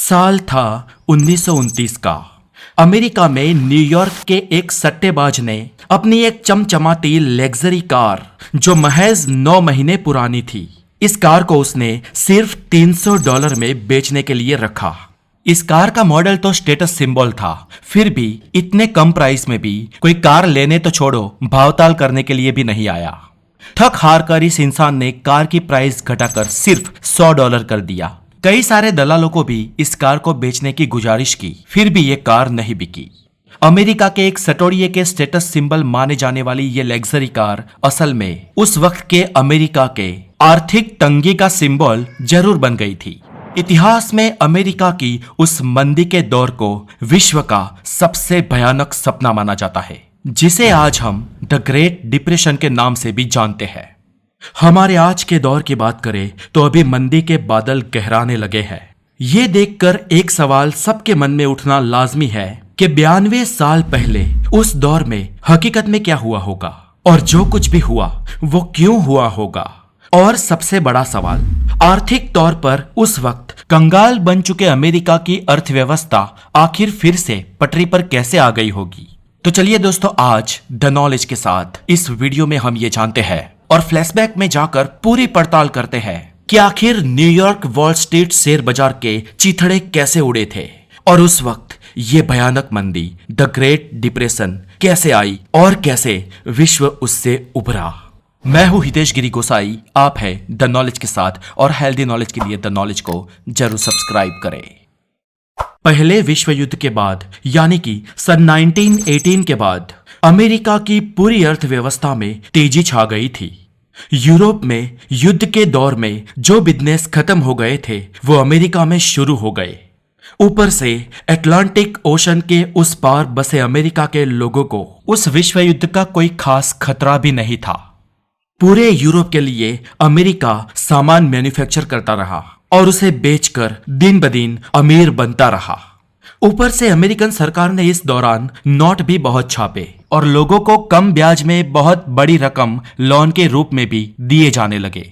साल था 1929 का। अमेरिका में न्यूयॉर्क के एक सट्टेबाज ने अपनी एक चमचमाती लग्जरी कार जो महज 9 महीने पुरानी थी, इस कार को उसने सिर्फ $300 में बेचने के लिए रखा। इस कार का मॉडल तो स्टेटस सिंबल था, फिर भी इतने कम प्राइस में भी कोई कार लेने तो छोड़ो, भावताल करने के लिए भी नहीं आया। थक हार कर इस इंसान ने कार की प्राइस घटाकर सिर्फ $100 कर दिया। कई सारे दलालों को भी इस कार को बेचने की गुजारिश की, फिर भी ये कार नहीं बिकी। अमेरिका के एक सटोरिये के स्टेटस सिंबल माने जाने वाली ये लग्जरी कार असल में उस वक्त के अमेरिका के आर्थिक तंगी का सिंबल जरूर बन गई थी। इतिहास में अमेरिका की उस मंदी के दौर को विश्व का सबसे भयानक सपना माना जाता है, जिसे आज हम द ग्रेट डिप्रेशन के नाम से भी जानते हैं। हमारे आज के दौर की बात करें तो अभी मंदी के बादल गहराने लगे हैं। ये देखकर एक सवाल सबके मन में उठना लाजमी है कि 92 साल पहले उस दौर में हकीकत में क्या हुआ होगा, और जो कुछ भी हुआ वो क्यों हुआ होगा। और सबसे बड़ा सवाल, आर्थिक तौर पर उस वक्त कंगाल बन चुके अमेरिका की अर्थव्यवस्था आखिर फिर से पटरी पर कैसे आ गई होगी। तो चलिए दोस्तों, आज द नॉलेज के साथ इस वीडियो में हम ये जानते हैं और फ्लैशबैक में जाकर पूरी पड़ताल करते हैं कि आखिर न्यूयॉर्क वॉल स्ट्रीट शेयर बाजार के चीथड़े कैसे उड़े थे और उस वक्त ये भयानक मंदी द ग्रेट डिप्रेशन कैसे आई और कैसे विश्व उससे उभरा। मैं हूं हितेश गिरी गोसाई, आप है द नॉलेज के साथ, और हेल्दी नॉलेज के लिए द नॉलेज को जरूर सब्सक्राइब करें। पहले विश्व युद्ध के बाद यानी कि सन 1918 के बाद अमेरिका की पूरी अर्थव्यवस्था में तेजी छा गई थी। यूरोप में युद्ध के दौर में जो बिजनेस खत्म हो गए थे वो अमेरिका में शुरू हो गए। ऊपर से अटलांटिक ओशन के उस पार बसे अमेरिका के लोगों को उस विश्व युद्ध का कोई खास खतरा भी नहीं था। पूरे यूरोप के लिए अमेरिका सामान मैन्युफैक्चर करता रहा और उसे बेचकर दिन ब दिन अमीर बनता रहा। ऊपर से अमेरिकन सरकार ने इस दौरान नोट भी बहुत छापे और लोगों को कम ब्याज में बहुत बड़ी रकम लोन के रूप में भी दिए जाने लगे।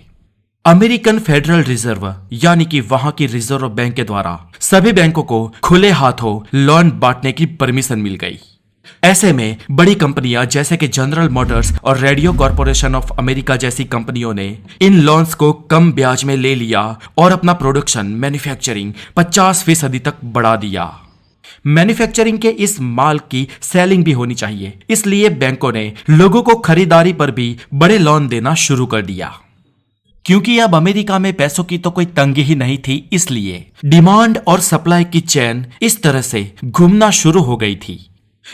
अमेरिकन फेडरल रिजर्व यानी कि वहां की रिजर्व बैंक के द्वारा सभी बैंकों को खुले हाथों लोन बांटने की परमिशन मिल गई। ऐसे में बड़ी कंपनियां जैसे कि जनरल मोटर्स और रेडियो कॉर्पोरेशन ऑफ अमेरिका जैसी कंपनियों ने इन लोन्स को कम ब्याज में ले लिया और अपना प्रोडक्शन मैन्युफैक्चरिंग 50% तक बढ़ा दिया। मैन्युफैक्चरिंग के इस माल की सेलिंग भी होनी चाहिए, इसलिए बैंकों ने लोगों को खरीदारी पर भी बड़े लोन देना शुरू कर दिया। क्योंकि अब अमेरिका में पैसों की तो कोई तंगी ही नहीं थी, इसलिए डिमांड और सप्लाई की चेन इस तरह से घूमना शुरू हो गई थी।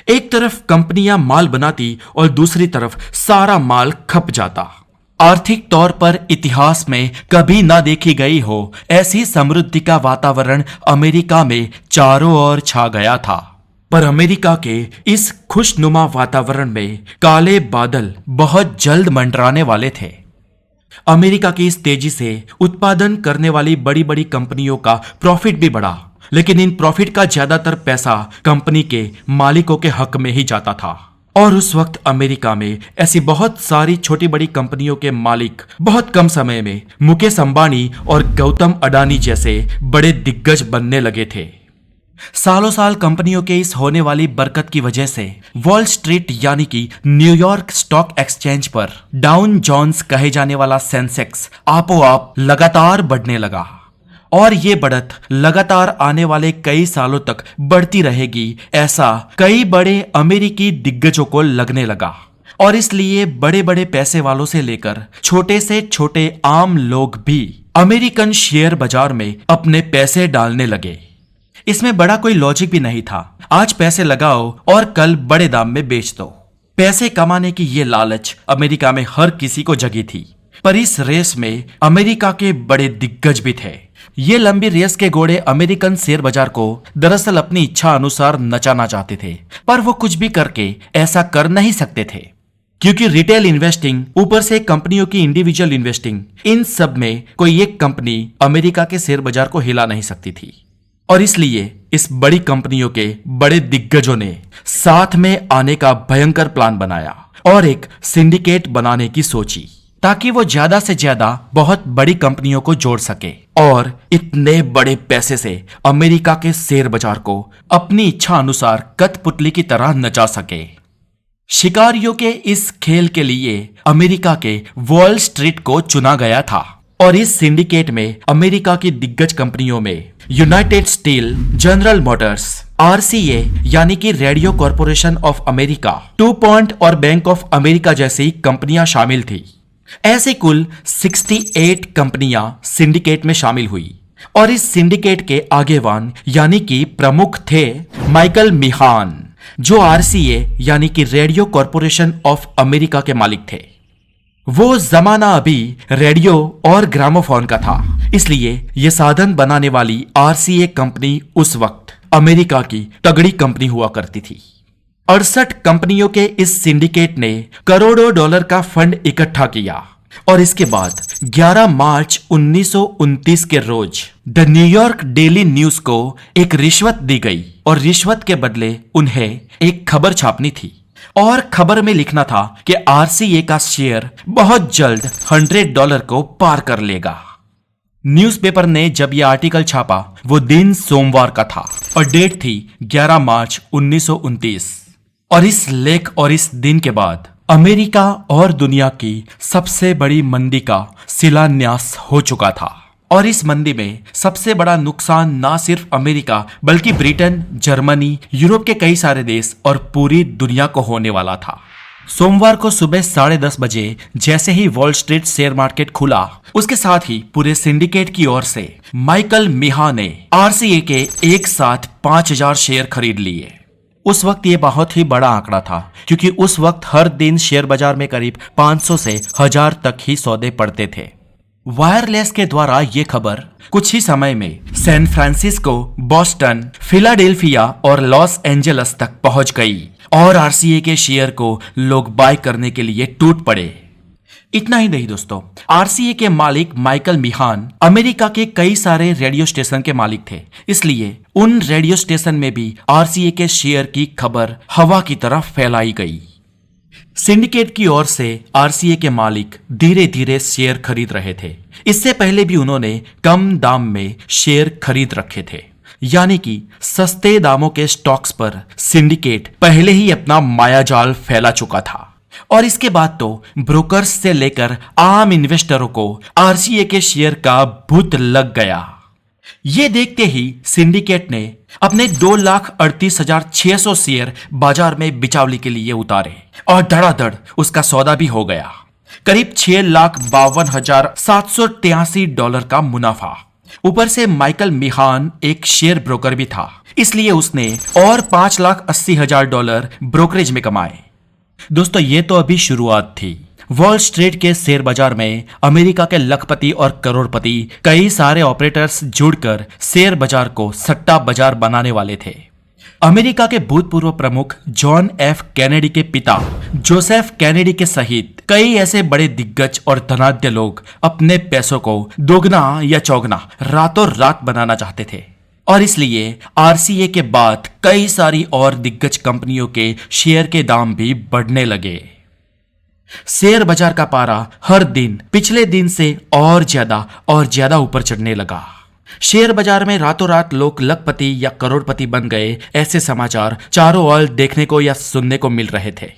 एक तरफ कंपनियां माल बनाती और दूसरी तरफ सारा माल खप जाता। आर्थिक तौर पर इतिहास में कभी ना देखी गई हो ऐसी समृद्धि का वातावरण अमेरिका में चारों ओर छा गया था। पर अमेरिका के इस खुशनुमा वातावरण में काले बादल बहुत जल्द मंडराने वाले थे। अमेरिका की इस तेजी से उत्पादन करने वाली बड़ी बड़ी कंपनियों का प्रॉफिट भी बढ़ा, लेकिन इन प्रॉफिट का ज्यादातर पैसा कंपनी के मालिकों के हक में ही जाता था। और उस वक्त अमेरिका में ऐसी बहुत सारी छोटी बड़ी कंपनियों के मालिक बहुत कम समय में मुकेश अंबानी और गौतम अडानी जैसे बड़े दिग्गज बनने लगे थे। सालों साल कंपनियों के इस होने वाली बरकत की वजह से वॉल स्ट्रीट यानी कि न्यूयॉर्क स्टॉक एक्सचेंज पर डाउन जोन्स कहे जाने वाला सेंसेक्स आपो-आप लगातार बढ़ने लगा और ये बढ़त लगातार आने वाले कई सालों तक बढ़ती रहेगी, ऐसा कई बड़े अमेरिकी दिग्गजों को लगने लगा। और इसलिए बड़े बड़े पैसे वालों से लेकर छोटे से छोटे आम लोग भी अमेरिकन शेयर बाजार में अपने पैसे डालने लगे। इसमें बड़ा कोई लॉजिक भी नहीं था। आज पैसे लगाओ और कल बड़े दाम में बेच दो। पैसे कमाने की ये लालच अमेरिका में हर किसी को जगी थी, पर इस रेस में अमेरिका के बड़े दिग्गज भी थे। ये लंबी रेस के घोड़े अमेरिकन शेयर बाजार को दरअसल अपनी इच्छा अनुसार नचाना चाहते थे, पर वो कुछ भी करके ऐसा कर नहीं सकते थे, क्योंकि रिटेल इन्वेस्टिंग ऊपर से कंपनियों की इंडिविजुअल इन्वेस्टिंग, इन सब में कोई एक कंपनी अमेरिका के शेयर बाजार को हिला नहीं सकती थी। और इसलिए इस बड़ी कंपनियों के बड़े दिग्गजों ने साथ में आने का भयंकर प्लान बनाया और एक सिंडिकेट बनाने की सोची। ताकि वो ज्यादा से ज्यादा बहुत बड़ी कंपनियों को जोड़ सके और इतने बड़े पैसे से अमेरिका के शेयर बाजार को अपनी इच्छा अनुसार कठपुतली की तरह नचा सके। शिकारियों के इस खेल के लिए अमेरिका के वॉल स्ट्रीट को चुना गया था और इस सिंडिकेट में अमेरिका की दिग्गज कंपनियों में United steel, general Motors, RCA यानी कि radio corporation of America, 2 point और बैंक ऑफ अमेरिका जैसी कंपनियां शामिल थी। ऐसे कुल 68 कंपनियां सिंडिकेट में शामिल हुई और इस सिंडिकेट के आगेवान यानी कि प्रमुख थे माइकल मिहान, जो आरसीए यानी कि रेडियो कॉरपोरेशन ऑफ अमेरिका के मालिक थे। वो जमाना अभी रेडियो और ग्रामोफोन का था, इसलिए ये साधन बनाने वाली आरसीए कंपनी उस वक्त अमेरिका की तगड़ी कंपनी हुआ करती थी। 68 कंपनियों के इस सिंडिकेट ने करोड़ों डॉलर का फंड इकट्ठा किया और इसके बाद 11 मार्च 1929 के रोज द न्यूयॉर्क डेली न्यूज को एक रिश्वत दी गई और रिश्वत के बदले उन्हें एक खबर छापनी थी और खबर में लिखना था कि आरसीए का शेयर बहुत जल्द $100 को पार कर लेगा। न्यूज़पेपर ने जब यह आर्टिकल छापा वो दिन सोमवार का था और डेट थी 11 मार्च 1929 और इस लेख और इस दिन के बाद अमेरिका और दुनिया की सबसे बड़ी मंदी का शिलान्यास हो चुका था और इस मंदी में सबसे बड़ा नुकसान ना सिर्फ अमेरिका बल्कि ब्रिटेन, जर्मनी, यूरोप के कई सारे देश और पूरी दुनिया को होने वाला था। सोमवार को सुबह 10:30 बजे जैसे ही वॉल स्ट्रीट शेयर मार्केट खुला, उसके साथ ही पूरे सिंडिकेट की ओर से माइकल मिहा ने आरसीए के एक साथ 5000 शेयर खरीद लिए। उस वक्त ये बहुत ही बड़ा आंकड़ा था क्योंकि उस वक्त हर दिन शेयर बाजार में करीब 500 से 1000 तक ही सौदे पड़ते थे। वायरलेस के द्वारा ये खबर कुछ ही समय में सैन फ्रांसिस्को, बॉस्टन, फिलाडेल्फिया और लॉस एंजल्स तक पहुंच गई और आरसीए के शेयर को लोग बाय करने के लिए टूट पड़े। इतना ही नहीं दोस्तों, आरसीए के मालिक माइकल मिहान अमेरिका के कई सारे रेडियो स्टेशन के मालिक थे, इसलिए उन रेडियो स्टेशन में भी आरसीए के शेयर की खबर हवा की तरह फैलाई गई। सिंडिकेट की ओर से आरसीए के मालिक धीरे धीरे शेयर खरीद रहे थे। इससे पहले भी उन्होंने कम दाम में शेयर खरीद रखे थे, यानी कि सस्ते दामों के स्टॉक्स पर सिंडिकेट पहले ही अपना मायाजाल फैला चुका था और इसके बाद तो ब्रोकर्स से लेकर आम इन्वेस्टरों को आरसीए के शेयर का भूत लग गया। ये देखते ही सिंडिकेट ने अपने 2,38,600 शेयर बाजार में बिचावली के लिए उतारे और धड़ाधड़ उसका सौदा भी हो गया। करीब $6,52,783 का मुनाफा। ऊपर से माइकल मिहान एक शेयर ब्रोकर भी था, इसलिए उसने और $5,80,000 ब्रोकरेज में कमाए। दोस्तों, ये तो अभी शुरुआत थी। वॉल स्ट्रीट के शेयर बाजार में अमेरिका के लखपति और करोड़पति कई सारे ऑपरेटर्स जुड़कर शेयर बाजार को सट्टा बाजार बनाने वाले थे। अमेरिका के भूतपूर्व प्रमुख जॉन एफ कैनेडी के पिता जोसेफ कैनेडी के सहित कई ऐसे बड़े दिग्गज और धनाढ्य लोग अपने पैसों को दोगुना या चौगुना रातों रात बनाना चाहते थे और इसलिए आरसीए के बाद कई सारी और दिग्गज कंपनियों के शेयर के दाम भी बढ़ने लगे। शेयर बाजार का पारा हर दिन पिछले दिन से और ज्यादा ऊपर चढ़ने लगा। शेयर बाजार में रातों रात लोग लखपति या करोड़पति बन गए, ऐसे समाचार चारों ओर देखने को या सुनने को मिल रहे थे।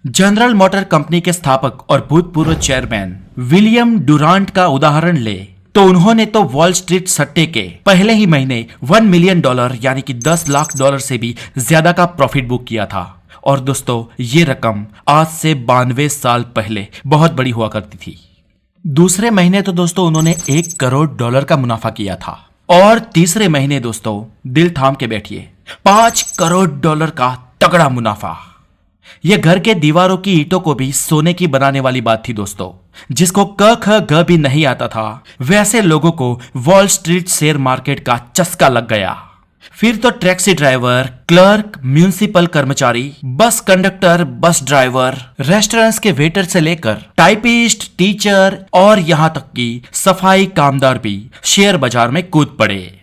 जनरल मोटर कंपनी के स्थापक और भूतपूर्व चेयरमैन विलियम डुरांट का उदाहरण ले तो उन्होंने तो वॉल स्ट्रीट सट्टे के पहले ही महीने $1 मिलियन यानी कि $10 लाख से भी ज्यादा का प्रॉफिट बुक किया था। और दोस्तों, ये रकम आज से 92 साल पहले बहुत बड़ी हुआ करती थी। दूसरे महीने तो दोस्तों उन्होंने $1 करोड़ का मुनाफा किया था और तीसरे महीने दोस्तों दिल थाम के बैठिए $5 करोड़ का तगड़ा मुनाफा। यह घर के दीवारों की ईंटों को भी सोने की बनाने वाली बात थी दोस्तों। जिसको क ख ग भी नहीं आता था, वैसे लोगों को वॉल स्ट्रीट शेयर मार्केट का चस्का लग गया। फिर तो टैक्सी ड्राइवर, क्लर्क, म्यूनिसिपल कर्मचारी, bus conductor, bus driver, restaurants के वेटर से लेकर टाइपिस्ट, टीचर और यहां तक कि सफाई कामदार भी शेयर बाजार में कूद पड़े।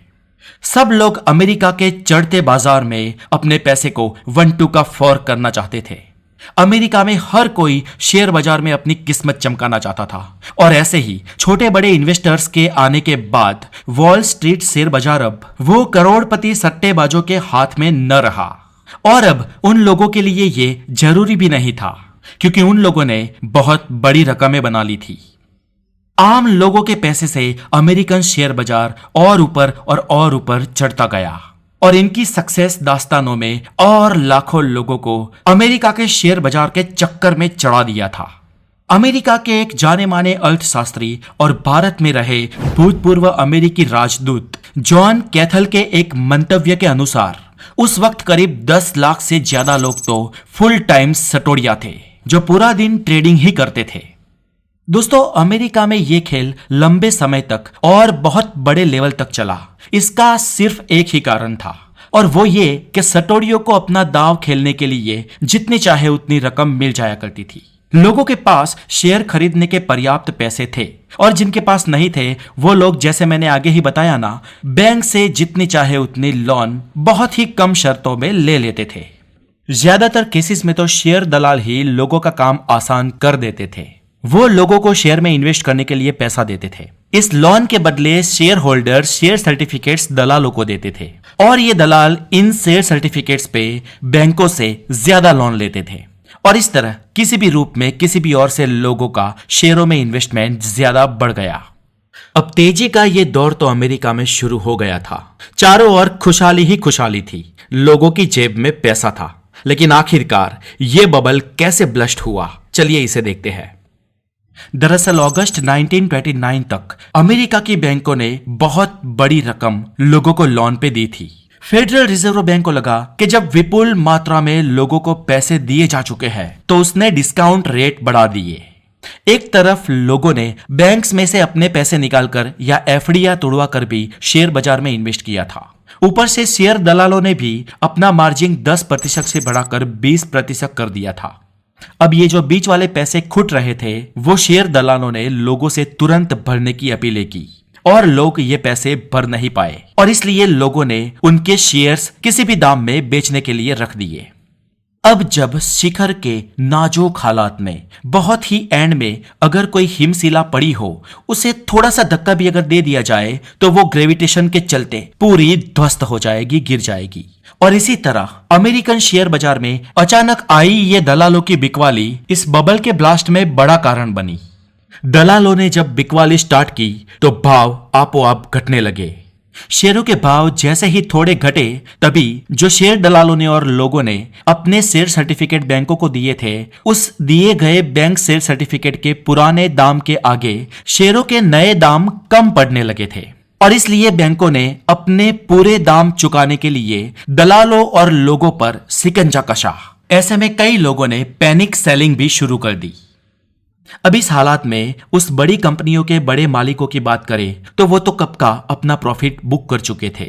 सब लोग अमेरिका के चढ़ते बाजार में अपने पैसे को 1-2 का फॉर्क करना चाहते थे अमेरिका में हर कोई शेयर बाजार में अपनी किस्मत चमकाना चाहता था और ऐसे ही छोटे बड़े इन्वेस्टर्स के आने के बाद वॉल स्ट्रीट शेयर बाजार अब वो करोड़पति सट्टेबाजों के हाथ में न रहा। और अब उन लोगों के लिए ये जरूरी भी नहीं था, क्योंकि उन लोगों ने बहुत बड़ी रकमें बना ली थी। आम लोगों के पैसे से अमेरिकन शेयर बाजार और ऊपर चढ़ता गया और इनकी सक्सेस दास्तानों में और लाखों लोगों को अमेरिका के शेयर बाजार के चक्कर में चढ़ा दिया था। अमेरिका के एक जाने माने अर्थशास्त्री और भारत में रहे भूतपूर्व अमेरिकी राजदूत जॉन कैथल के एक मंतव्य के अनुसार उस वक्त करीब 10 लाख से ज्यादा लोग तो फुल टाइम सटोरिया थे, जो पूरा दिन ट्रेडिंग ही करते थे। दोस्तों, अमेरिका में यह खेल लंबे समय तक और बहुत बड़े लेवल तक चला। इसका सिर्फ एक ही कारण था, और वो ये कि सटोरियों को अपना दांव खेलने के लिए जितनी चाहे उतनी रकम मिल जाया करती थी। लोगों के पास शेयर खरीदने के पर्याप्त पैसे थे, और जिनके पास नहीं थे वो लोग, जैसे मैंने आगे ही बताया ना, बैंक से जितनी चाहे उतनी लोन बहुत ही कम शर्तों में ले लेते थे। ज्यादातर केसेस में तो शेयर दलाल ही लोगों का काम आसान कर देते थे। वो लोगों को शेयर में इन्वेस्ट करने के लिए पैसा देते थे। इस लोन के बदले शेयर होल्डर शेयर सर्टिफिकेट्स दलालों को देते थे, और ये दलाल इन शेयर सर्टिफिकेट्स पे बैंकों से ज्यादा लोन लेते थे, और इस तरह किसी भी रूप में किसी भी और से लोगों का शेयरों में इन्वेस्टमेंट ज्यादा बढ़ गया। अब तेजी का ये दौर तो अमेरिका में शुरू हो गया था। चारों ओर खुशहाली ही खुशहाली थी, लोगों की जेब में पैसा था। लेकिन आखिरकार ये बबल कैसे ब्लस्ट हुआ, चलिए इसे देखते हैं। दरअसल अगस्त 1929 तक अमेरिका की बैंकों ने बहुत बड़ी रकम लोगों को लोन पे दी थी। फेडरल रिजर्व बैंक को लगा कि जब विपुल मात्रा में लोगों को पैसे दिए जा चुके हैं तो उसने डिस्काउंट रेट बढ़ा दिए। एक तरफ लोगों ने बैंक्स में से अपने पैसे निकालकर या एफडीआर तुड़वा कर भी शेयर बाजार में इन्वेस्ट किया था। ऊपर से शेयर दलालों ने भी अपना मार्जिन 10% से बढ़ाकर 20% कर दिया था। अब ये जो बीच वाले पैसे खुट रहे थे वो शेयर दलालों ने लोगों से तुरंत भरने की अपीलें की, और लोग ये पैसे भर नहीं पाए, और इसलिए लोगों ने उनके शेयर्स किसी भी दाम में बेचने के लिए रख दिए। अब जब शिखर के नाजुक हालात में बहुत ही एंड में अगर कोई हिमशिला पड़ी हो, उसे थोड़ा सा धक्का भी अगर दे दिया जाए तो वो ग्रेविटेशन के चलते पूरी ध्वस्त हो जाएगी, गिर जाएगी। और इसी तरह अमेरिकन शेयर बाजार में अचानक आई ये दलालों की बिकवाली इस बबल के ब्लास्ट में बड़ा कारण बनी। दलालों ने जब बिकवाली स्टार्ट की तो भाव आपो आप घटने लगे। शेयरों के भाव जैसे ही थोड़े घटे, तभी जो शेयर दलालों ने और लोगों ने अपने शेयर सर्टिफिकेट बैंकों को दिए थे, उस दिए गए बैंक शेयर सर्टिफिकेट के पुराने दाम के आगे शेयरों के नए दाम कम पड़ने लगे थे, और इसलिए बैंकों ने अपने पूरे दाम चुकाने के लिए दलालों और लोगों पर शिकंजा कसा। ऐसे में कई लोगों ने पैनिक सेलिंग भी शुरू कर दी। अब इस हालात में उस बड़ी कंपनियों के बड़े मालिकों की बात करें तो वो तो कब का अपना प्रॉफिट बुक कर चुके थे।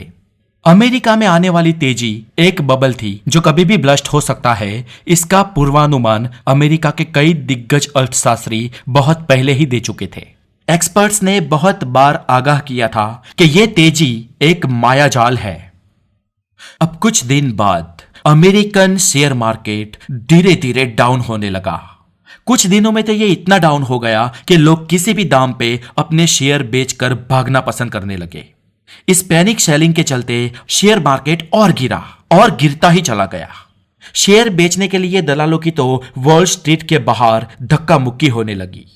अमेरिका में आने वाली तेजी एक बबल थी जो कभी भी ब्लस्ट हो सकता है। इसका पूर्वानुमान अमेरिका के कई दिग्गज अर्थशास्त्री बहुत पहले ही दे चुके थे। एक्सपर्ट्स ने बहुत बार आगाह किया था कि यह तेजी एक मायाजाल है। अब कुछ दिन बाद अमेरिकन शेयर मार्केट धीरे धीरे डाउन होने लगा। कुछ दिनों में तो ये इतना डाउन हो गया कि लोग किसी भी दाम पे अपने शेयर बेचकर भागना पसंद करने लगे। इस पैनिक सेलिंग के चलते शेयर मार्केट और गिरा और गिरता ही चला गया। शेयर बेचने के लिए दलालों की तो वॉल स्ट्रीट के बाहर धक्का मुक्की होने लगी।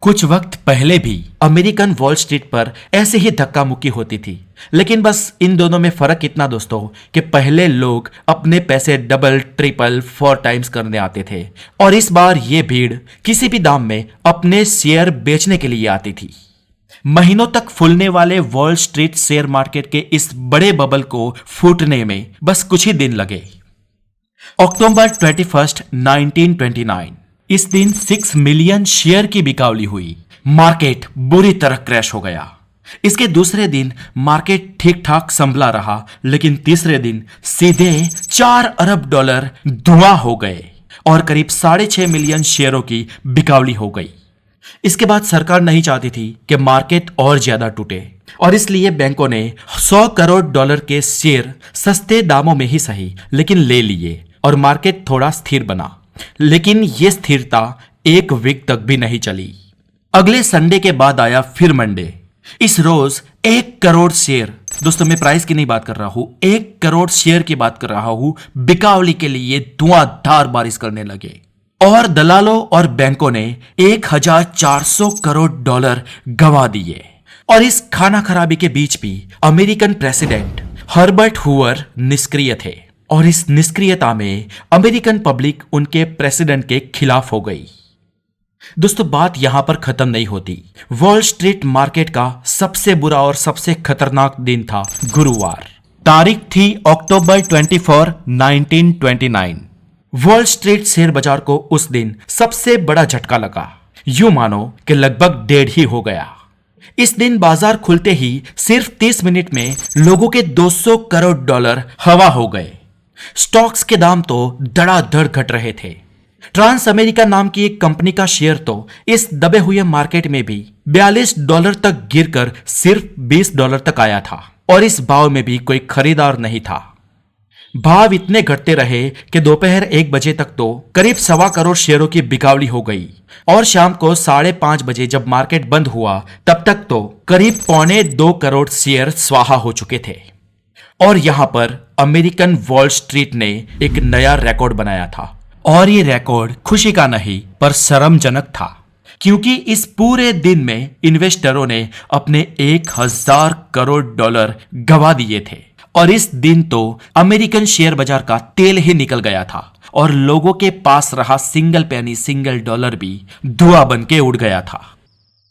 कुछ वक्त पहले भी अमेरिकन वॉल स्ट्रीट पर ऐसे ही धक्का मुक्की होती थी, लेकिन बस इन दोनों में फर्क इतना दोस्तों कि पहले लोग अपने पैसे डबल, ट्रिपल, 4 टाइम्स करने आते थे, और इस बार ये भीड़ किसी भी दाम में अपने शेयर बेचने के लिए आती थी। महीनों तक फूलने वाले वॉल स्ट्रीट शेयर मार्केट के इस बड़े बबल को फूटने में बस कुछ ही दिन लगे। अक्टूबर 21, 1929 इस दिन 6 मिलियन शेयर की बिकावली हुई। मार्केट बुरी तरह क्रैश हो गया। इसके दूसरे दिन मार्केट ठीक ठाक संभला रहा, लेकिन तीसरे दिन सीधे $4 अरब धुआं हो गए और करीब 6.5 मिलियन शेयरों की बिकावली हो गई। इसके बाद सरकार नहीं चाहती थी कि मार्केट और ज्यादा टूटे, और इसलिए बैंकों ने $100 करोड़ के शेयर सस्ते दामों में ही सही लेकिन ले लिए, और मार्केट थोड़ा स्थिर बना। लेकिन यह स्थिरता एक वीक तक भी नहीं चली। अगले संडे के बाद आया फिर मंडे। इस रोज 1 करोड़ शेयर, दोस्तों मैं प्राइस की नहीं बात कर रहा हूं, 1 करोड़ शेयर की बात कर रहा हूं, बिकावली के लिए धुआंधार बारिश करने लगे और दलालों और बैंकों ने 1400 करोड़ डॉलर गंवा दिए। और इस खाना खराबी के बीच भी अमेरिकन प्रेसिडेंट हर्बर्ट हूवर निष्क्रिय थे और इस निष्क्रियता में अमेरिकन पब्लिक उनके प्रेसिडेंट के खिलाफ हो गई। दोस्तों बात यहां पर खत्म नहीं होती। वॉल स्ट्रीट मार्केट का सबसे बुरा और सबसे खतरनाक दिन था गुरुवार। तारीख थी अक्टूबर 24, 1929। वॉल स्ट्रीट शेयर बाजार को उस दिन सबसे बड़ा झटका लगा। यूं मानो कि लगभग 1.5 ही हो गया। इस दिन बाजार खुलते ही सिर्फ 30 मिनट में लोगों के 200 करोड़ डॉलर हवा हो गए। स्टॉक्स के दाम तो धड़ाधड़ घट रहे थे। ट्रांस अमेरिका नाम की एक कंपनी का शेयर तो इस दबे हुए मार्केट में भी $42 तक गिरकर सिर्फ $20 तक आया था और इस भाव में भी कोई खरीदार नहीं था। भाव इतने घटते रहे कि दोपहर 1 बजे तक तो करीब 1.25 करोड़ शेयरों की बिकावली हो गई और शाम को 5:30 बजे जब मार्केट बंद हुआ तब तक तो करीब 1.25 करोड़ शेयर स्वाहा हो चुके थे। और यहां पर अमेरिकन वॉल स्ट्रीट ने एक नया रिकॉर्ड बनाया था और ये रिकॉर्ड खुशी का नहीं पर शर्मजनक था, क्योंकि इस पूरे दिन में इन्वेस्टरों ने अपने 1000 करोड़ डॉलर गंवा दिए थे और इस दिन तो अमेरिकन शेयर बाजार का तेल ही निकल गया था और लोगों के पास रहा सिंगल पेनी सिंगल डॉलर भी धुआं बन के उड़ गया था।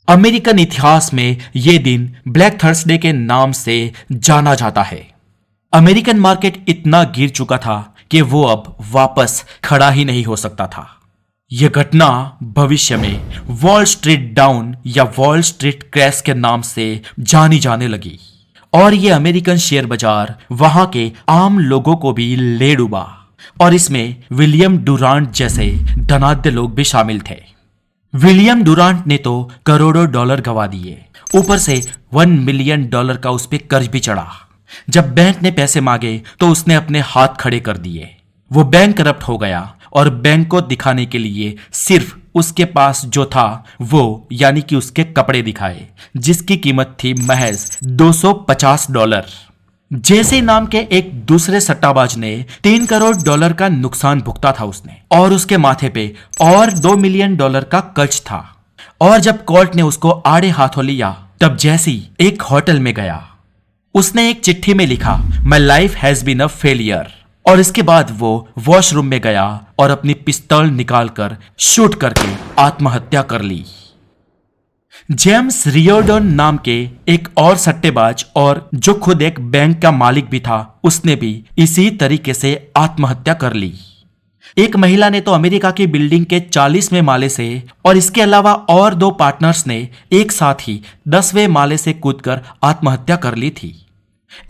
अमेरिकन इतिहास में यह दिन ब्लैक थर्सडे के नाम से जाना जाता है। अमेरिकन मार्केट इतना गिर चुका था कि वो अब वापस खड़ा ही नहीं हो सकता था। यह घटना भविष्य में वॉल स्ट्रीट डाउन या वॉल स्ट्रीट क्रैश के नाम से जानी जाने लगी और यह अमेरिकन शेयर बाजार वहां के आम लोगों को भी ले डूबा और इसमें विलियम डुरांट जैसे धनाढ्य लोग भी शामिल थे। विलियम डुरांट ने तो करोड़ों डॉलर गंवा दिए, ऊपर से $1 मिलियन का उस पर कर्ज भी चढ़ा। जब बैंक ने पैसे मांगे तो उसने अपने हाथ खड़े कर दिए। वो बैंक करप्ट हो गया और बैंक को दिखाने के लिए सिर्फ उसके पास जो था वो यानी कि उसके कपड़े दिखाए, जिसकी कीमत थी महज $250। जैसे नाम के एक दूसरे सट्टाबाज ने $3 करोड़ का नुकसान भुगता था उसने और उसके माथे पे और $2 मिलियन का कर्ज था। और जब कोर्ट ने उसको आड़े हाथों लिया तब जैसी एक होटल में गया, उसने एक चिट्ठी में लिखा, my life has been a failure. और इसके बाद वो वॉशरूम में गया और अपनी पिस्तौल निकालकर शूट करके आत्महत्या कर ली। जेम्स रियोर्डन नाम के एक और सट्टेबाज और जो खुद एक बैंक का मालिक भी था, उसने भी इसी तरीके से आत्महत्या कर ली। एक महिला ने तो अमेरिका की बिल्डिंग के 40वें माले से और इसके अलावा और 2 पार्टनर्स ने एक साथ ही 10वें माले से कूदकर आत्महत्या कर ली थी।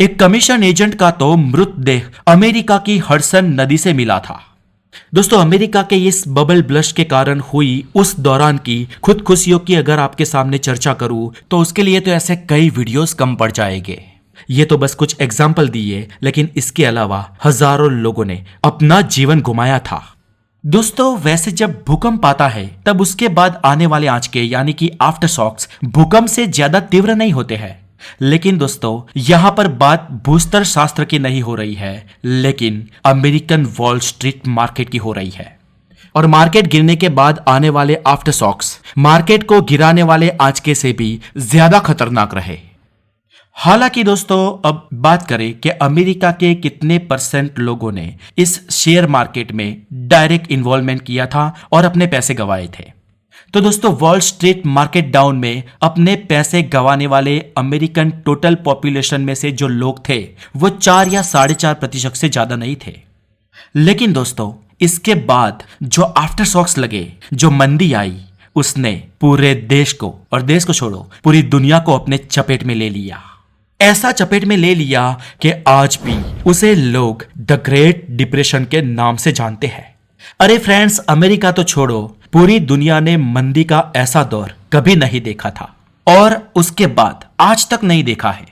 एक कमीशन एजेंट का तो मृतदेह अमेरिका की हडसन नदी से मिला था। दोस्तों अमेरिका के इस बबल ब्लश के कारण हुई उस दौरान की खुदकुशियों की अगर आपके सामने चर्चा करूं तो उसके लिए तो ऐसे कई वीडियोस कम पड़ जाएंगे। ये तो बस कुछ एग्जाम्पल दिए, लेकिन इसके अलावा हजारों लोगों ने अपना जीवन गुमाया था। दोस्तों वैसे जब भूकंप आता है तब उसके बाद आने वाले आंचके यानी कि आफ्टर शॉक्स भूकंप से ज्यादा तीव्र नहीं होते हैं। लेकिन दोस्तों यहां पर बात भूस्तर शास्त्र की नहीं हो रही है, लेकिन अमेरिकन वॉल स्ट्रीट मार्केट की हो रही है। और मार्केट गिरने के बाद आने वाले आफ्टर शॉक्स मार्केट को गिराने वाले आंचके से भी ज्यादा खतरनाक रहे। हालांकि दोस्तों अब बात करें कि अमेरिका के कितने % लोगों ने इस शेयर मार्केट में डायरेक्ट इन्वॉल्वमेंट किया था और अपने पैसे गंवाए थे। तो दोस्तों वॉल स्ट्रीट मार्केट डाउन में अपने पैसे गंवाने वाले अमेरिकन टोटल पॉपुलेशन में से जो लोग थे वो 4 या 4.5% से ज्यादा नहीं थे। लेकिन दोस्तों इसके बाद जो आफ्टर शॉक्स लगे, जो मंदी आई, उसने पूरे देश को और देश को छोड़ो पूरी दुनिया को अपने चपेट में ले लिया। ऐसा चपेट में ले लिया कि आज भी उसे लोग द ग्रेट डिप्रेशन के नाम से जानते हैं। अरे फ्रेंड्स अमेरिका तो छोड़ो, पूरी दुनिया ने मंदी का ऐसा दौर कभी नहीं देखा था और उसके बाद आज तक नहीं देखा है।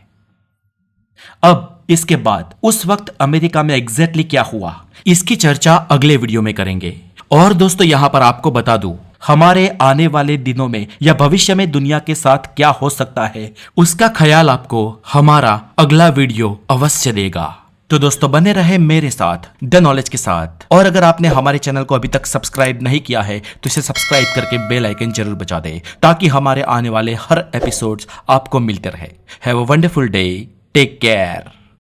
अब इसके बाद उस वक्त अमेरिका में एग्जैक्टली क्या हुआ इसकी चर्चा अगले वीडियो में करेंगे। और दोस्तों यहाँ पर आपको बता दूं, हमारे आने वाले दिनों में या भविष्य में दुनिया के साथ क्या हो सकता है उसका ख्याल आपको हमारा अगला वीडियो अवश्य देगा। तो दोस्तों बने रहे मेरे साथ द नॉलेज के साथ। और अगर आपने हमारे चैनल को अभी तक सब्सक्राइब नहीं किया है तो इसे सब्सक्राइब करके बेल आइकन जरूर बजा दे, ताकि हमारे आने वाले हर एपिसोड्स आपको मिलते रहे। Have a wonderful day, take care.